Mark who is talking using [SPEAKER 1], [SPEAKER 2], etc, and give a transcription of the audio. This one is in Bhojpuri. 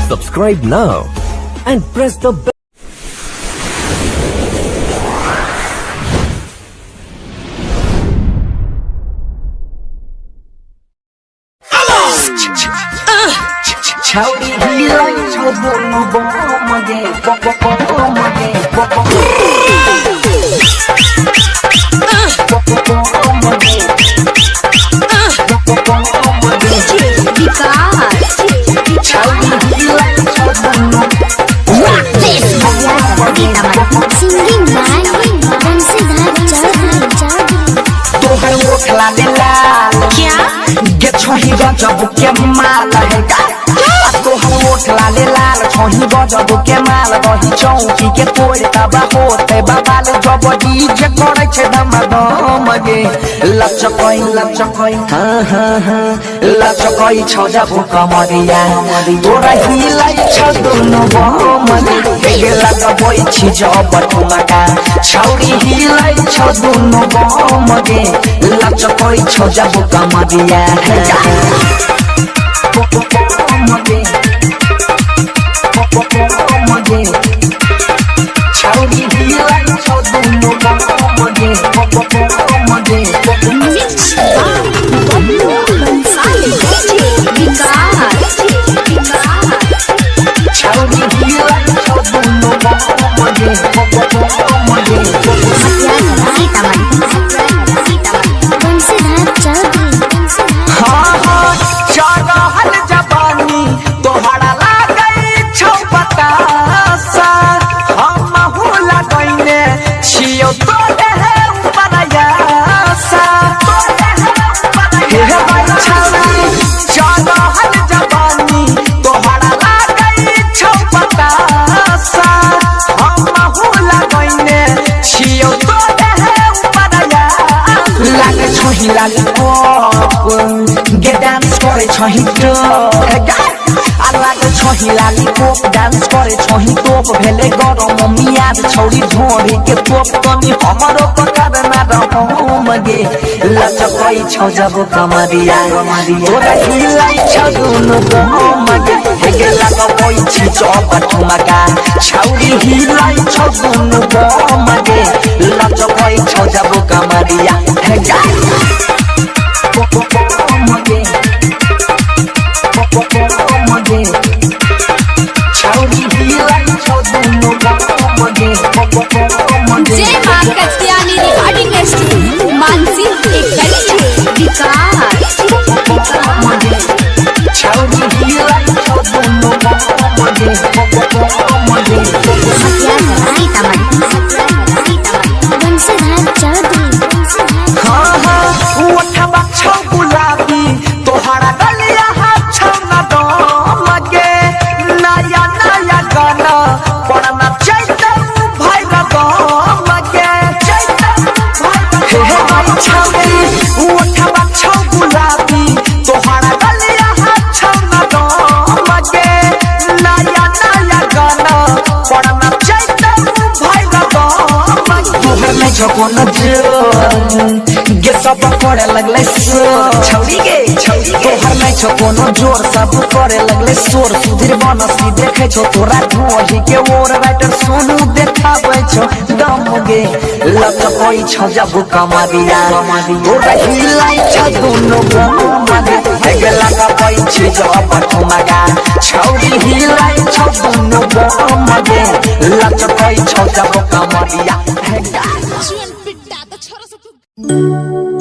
[SPEAKER 1] Subscribe now and press the bell.
[SPEAKER 2] Chowdy he likes to go bomb again, bomb again,
[SPEAKER 3] Singing man, Bansidhar
[SPEAKER 2] तोहर ओठला लाल क्या गे छोही गजब के माल है तोहर ओठला लाल छोही गजब के माल बही चौकी के तोड़ तबा होते बाबाल जब डीजे करे छे धमाधम गे लचकई हां हां हां लचकई छ जब कमरिया तोरा हिलाई छ दोनों बम गे लगबई छी जब ठुमका छौरी हिलाई छ दोनों बम गे लचकई छ जब कमरिया छौरी हिलाई छ दोनों बम गे get dance करे छही तो अलग छही लॉलीपॉप डांस करे छही टॉप भेले गरम मियाद छौरी झोरी के टॉप तनी हमरो पकड़ ना रहू मगे लचकई छ जब कमरिया तोरा हिलाई छ दोनों मगे हेगे लगबई छी चौप ठुमका छौरी हिलाई छ दोनों मगे लचकई छ जब कमरिया हेगा
[SPEAKER 3] जय मां कत्यानी रिकॉर्डिंग स्टूडियो मानसी
[SPEAKER 2] कोनो जोर गे सब करे लगले छौरी गे तोहर नै छ कोनो जोर सब करे लगले शोर सुधीर बनसी देखे छो तोरा ढोही के ओर राइटर सोनू देखाबै छो दम गे लचकई छ जब कमरिया तोरा हिलाई छ दोनों बम गे लगबई छी जब ठुमका छौरी हिलाई छ दोनों बम गे लचकई छ जब कमरिया
[SPEAKER 3] पिट्टा तो छोरा सब